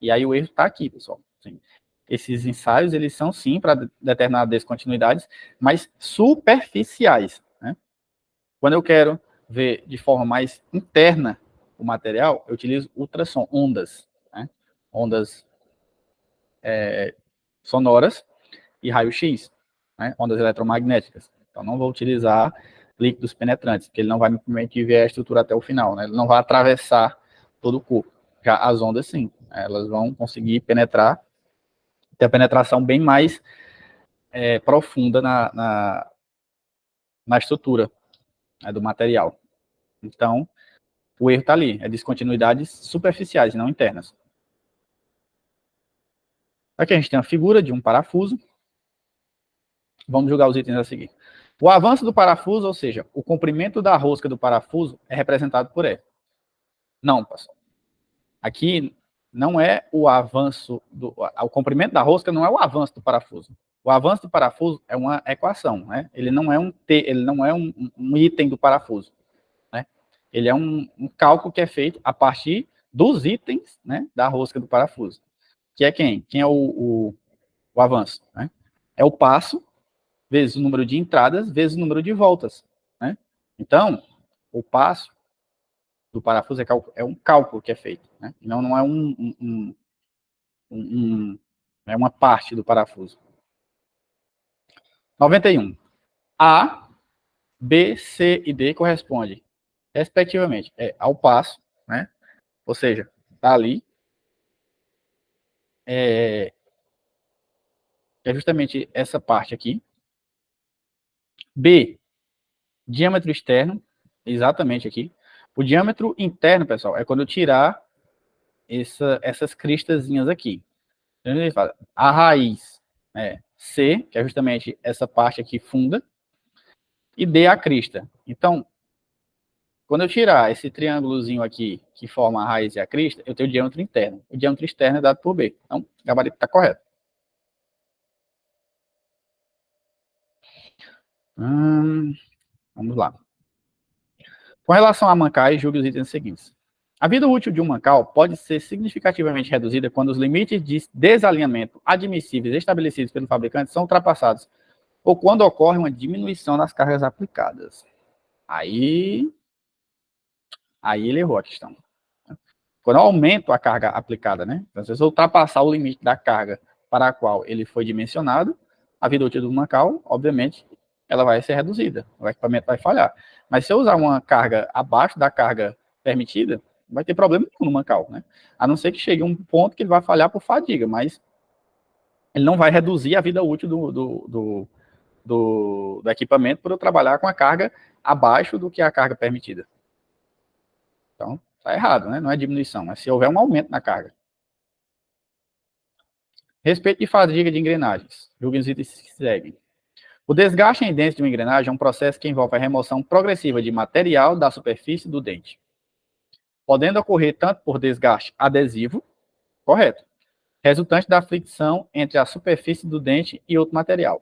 E aí o erro está aqui, pessoal. Sim. Esses ensaios, eles são sim para determinar descontinuidades, mas superficiais, né? Quando eu quero ver de forma mais interna o material, eu utilizo ultrassom, ondas, né? Ondas sonoras e raio-x, né? Ondas eletromagnéticas. Então, não vou utilizar líquidos penetrantes, porque ele não vai me permitir ver a estrutura até o final, né? Ele não vai atravessar todo o corpo. Já as ondas, sim, elas vão conseguir penetrar, ter a penetração bem mais profunda na estrutura, né, do material. Então, o erro está ali, é descontinuidades superficiais, não internas. Aqui a gente tem a figura de um parafuso. Vamos jogar os itens a seguir. O avanço do parafuso, ou seja, o comprimento da rosca do parafuso, é representado por E. Não, pessoal. Aqui não é o avanço, o comprimento da rosca não é o avanço do parafuso. O avanço do parafuso é uma equação, né? Ele não é um item do parafuso, né? Ele é um cálculo que é feito a partir dos itens, né, da rosca do parafuso. Que é quem? Quem é o avanço, né? É o passo vezes o número de entradas vezes o número de voltas, né? Então, o passo do parafuso é um cálculo que é feito, né? Não é é uma parte do parafuso. 91. A, B, C e D correspondem, respectivamente, ao passo, né? Ou seja, está ali, é justamente essa parte aqui. B, diâmetro externo, exatamente aqui. O diâmetro interno, pessoal, é quando eu tirar essas cristazinhas aqui. Então, ele fala, a raiz é C, que é justamente essa parte aqui funda, e D a crista. Então, quando eu tirar esse triângulozinho aqui, que forma a raiz e a crista, eu tenho o diâmetro interno. O diâmetro externo é dado por B. Então, o gabarito está correto. Vamos lá. Com relação a mancais, julgue os itens seguintes. A vida útil de um mancal pode ser significativamente reduzida quando os limites de desalinhamento admissíveis estabelecidos pelo fabricante são ultrapassados ou quando ocorre uma diminuição das cargas aplicadas. Aí ele errou a questão. Quando eu aumento a carga aplicada, né? Então, se eu ultrapassar o limite da carga para a qual ele foi dimensionado, a vida útil do mancal, obviamente, ela vai ser reduzida. O equipamento vai falhar. Mas se eu usar uma carga abaixo da carga permitida, não vai ter problema nenhum no mancal, né? A não ser que chegue um ponto que ele vai falhar por fadiga, mas ele não vai reduzir a vida útil do equipamento por eu trabalhar com a carga abaixo do que é a carga permitida. Então, está errado, né? Não é diminuição, mas se houver um aumento na carga. Respeito de fadiga de engrenagens. Julguem os itens que seguem. O desgaste em dentes de uma engrenagem é um processo que envolve a remoção progressiva de material da superfície do dente, podendo ocorrer tanto por desgaste adesivo, correto, resultante da fricção entre a superfície do dente e outro material,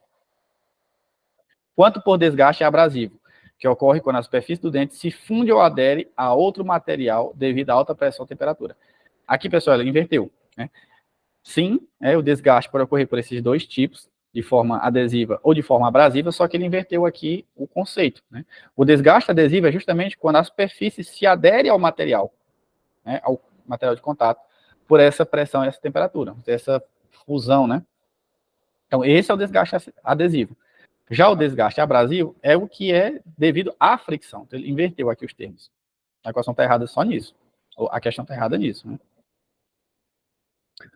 quanto por desgaste abrasivo, que ocorre quando a superfície do dente se funde ou adere a outro material devido a alta pressão ou temperatura. Aqui, pessoal, ele inverteu, né? Sim, o desgaste pode ocorrer por esses dois tipos, de forma adesiva ou de forma abrasiva, só que ele inverteu aqui o conceito, né? O desgaste adesivo é justamente quando a superfície se adere ao material, né, ao material de contato, por essa pressão e essa temperatura, essa fusão, né? Então, esse é o desgaste adesivo. Já o desgaste abrasivo é o que é devido à fricção. Então, ele inverteu aqui os termos. A equação está errada só nisso. Ou a questão está errada nisso, né?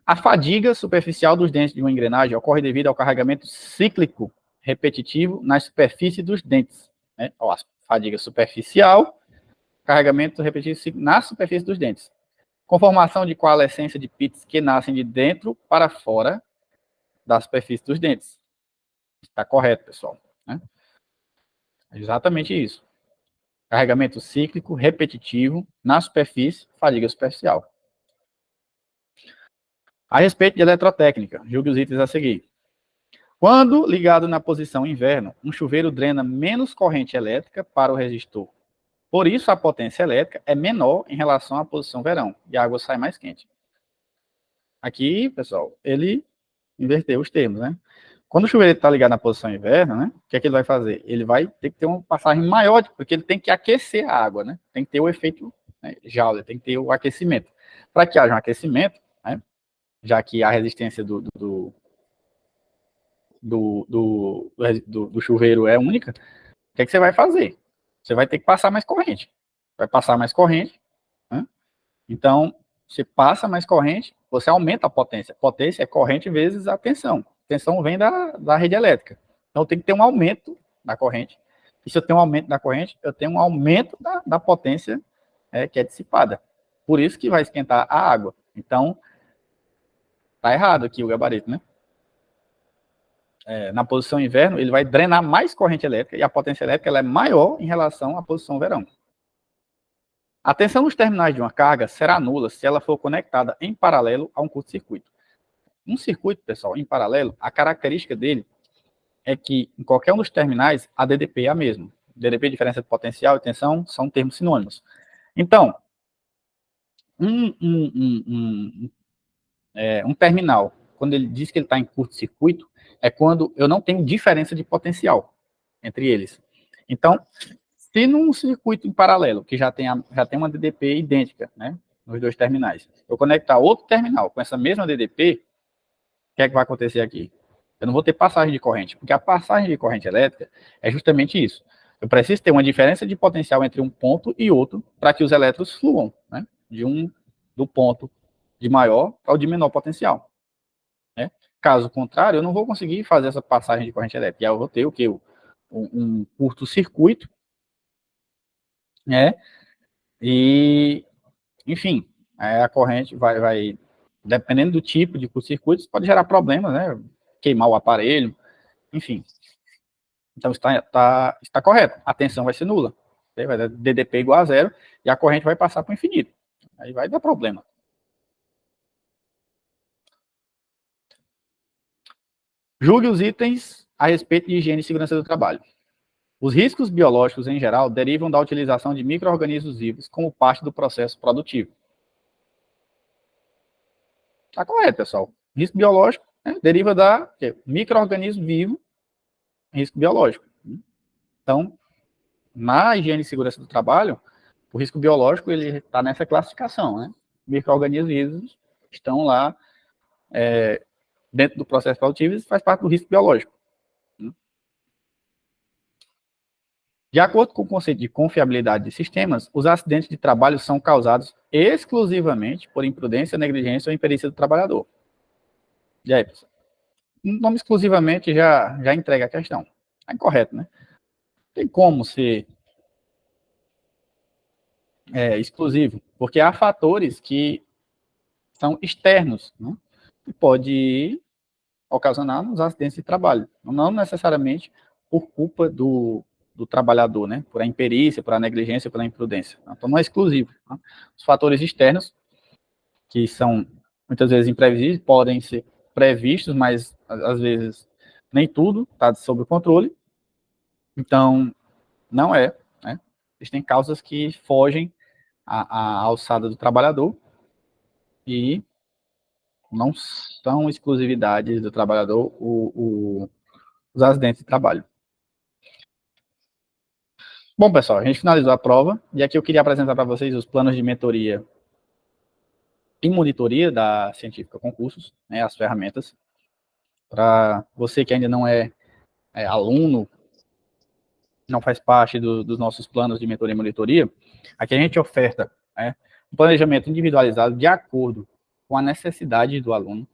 A fadiga superficial dos dentes de uma engrenagem ocorre devido ao carregamento cíclico repetitivo na superfície dos dentes, né? Ó, a fadiga superficial, carregamento repetitivo na superfície dos dentes. Conformação de coalescência de pits que nascem de dentro para fora da superfície dos dentes. Está correto, pessoal, né? É exatamente isso. Carregamento cíclico repetitivo na superfície, fadiga superficial. A respeito de eletrotécnica, julgue os itens a seguir. Quando ligado na posição inverno, um chuveiro drena menos corrente elétrica para o resistor. Por isso, a potência elétrica é menor em relação à posição verão, e a água sai mais quente. Aqui, pessoal, ele inverteu os termos, né? Quando o chuveiro está ligado na posição inverno, né? O que é que ele vai fazer? Ele vai ter que ter uma passagem maior, porque ele tem que aquecer a água, né? Tem que ter o efeito, né, Joule, tem que ter o aquecimento. Para que haja um aquecimento, né, já que a resistência do chuveiro é única, o que é que você vai fazer? Você vai ter que passar mais corrente. Vai passar mais corrente, né? Então, você passa mais corrente, você aumenta a potência. Potência é corrente vezes a tensão. A tensão vem da rede elétrica. Então, tem que ter um aumento da corrente. E se eu tenho um aumento da corrente, eu tenho um aumento da potência que é dissipada. Por isso que vai esquentar a água. Então, tá errado aqui o gabarito, né? Na posição inverno, ele vai drenar mais corrente elétrica e a potência elétrica ela é maior em relação à posição verão. A tensão nos terminais de uma carga será nula se ela for conectada em paralelo a um curto-circuito. Um circuito, pessoal, em paralelo, a característica dele é que em qualquer um dos terminais a DDP é a mesma. DDP, diferença de potencial e tensão, são termos sinônimos. Então, um terminal, quando ele diz que ele está em curto-circuito, é quando eu não tenho diferença de potencial entre eles. Então, se num circuito em paralelo, que já tem uma DDP idêntica, né, nos dois terminais, eu conectar outro terminal com essa mesma DDP, o que é que vai acontecer aqui? Eu não vou ter passagem de corrente, porque a passagem de corrente elétrica é justamente isso. Eu preciso ter uma diferença de potencial entre um ponto e outro para que os elétrons fluam, né, do ponto de maior ao de menor potencial, né? Caso contrário, eu não vou conseguir fazer essa passagem de corrente elétrica. Eu vou ter o quê? Um curto-circuito, né? E, enfim, a corrente vai, dependendo do tipo de curto-circuito, pode gerar problemas, né? Queimar o aparelho, enfim. Então, está correto. A tensão vai ser nula. Vai dar DDP igual a zero e a corrente vai passar para o infinito. Aí vai dar problema. Julgue os itens a respeito de higiene e segurança do trabalho. Os riscos biológicos, em geral, derivam da utilização de micro-organismos vivos como parte do processo produtivo. Está correto, pessoal. Risco biológico, né, deriva da micro-organismo vivo, risco biológico. Então, na higiene e segurança do trabalho, o risco biológico ele está nessa classificação, né? Micro-organismos vivos estão lá dentro do processo produtivo e faz parte do risco biológico. De acordo com o conceito de confiabilidade de sistemas, os acidentes de trabalho são causados exclusivamente por imprudência, negligência ou imperícia do trabalhador. E aí, pessoal? O nome exclusivamente já entrega a questão. É incorreto, né? Tem como ser exclusivo, porque há fatores que são externos, né? Que pode ocasionar nos acidentes de trabalho. Não necessariamente por culpa do trabalhador, né? Por a imperícia, por a negligência, pela imprudência. Então, não é exclusivo. Tá? Os fatores externos, que são muitas vezes imprevisíveis, podem ser previstos, mas às vezes nem tudo está sob controle. Então, não é. Né? Existem causas que fogem à alçada do trabalhador e não são exclusividades do trabalhador os acidentes de trabalho. Bom, pessoal, a gente finalizou a prova e aqui eu queria apresentar para vocês os planos de mentoria e monitoria da Científica Concursos, né, as ferramentas. Para você que ainda não é aluno, não faz parte dos nossos planos de mentoria e monitoria, aqui a gente oferta um planejamento individualizado de acordo com a necessidade do aluno,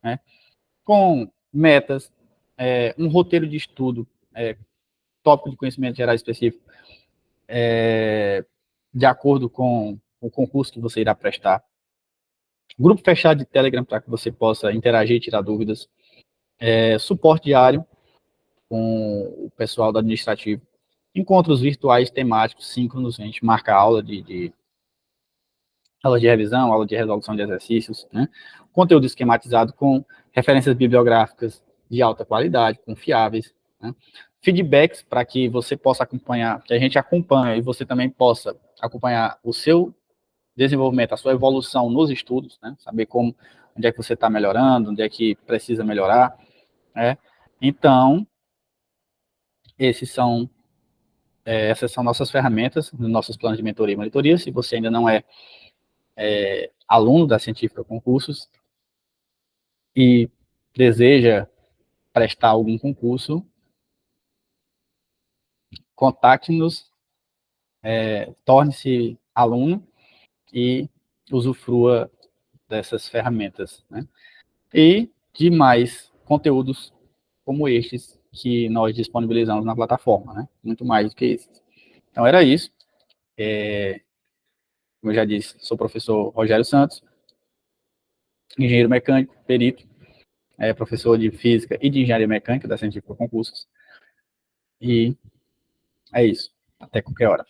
né, com metas, um roteiro de estudo, tópico de conhecimento geral específico, de acordo com o concurso que você irá prestar. Grupo fechado de Telegram para que você possa interagir e tirar dúvidas. Suporte diário com o pessoal do administrativo. Encontros virtuais temáticos, síncronos, a gente marca aula de revisão, aula de resolução de exercícios, né? Conteúdo esquematizado com referências bibliográficas de alta qualidade, confiáveis, né? Feedbacks para que você possa acompanhar, que a gente acompanha e você também possa acompanhar o seu desenvolvimento, a sua evolução nos estudos, né? Saber onde é que você está melhorando, onde é que precisa melhorar, né? Então, essas são nossas ferramentas, nossos planos de mentoria e monitoria. Se você ainda não é aluno da Científica Concursos e deseja prestar algum concurso, contacte-nos, torne-se aluno e usufrua dessas ferramentas, né? E de mais conteúdos como estes que nós disponibilizamos na plataforma, né? Muito mais do que isso. Então, era isso. Como eu já disse, sou o professor Rogério Santos, engenheiro mecânico, perito, professor de física e de engenharia mecânica da Científica Concursos. E é isso. Até qualquer hora.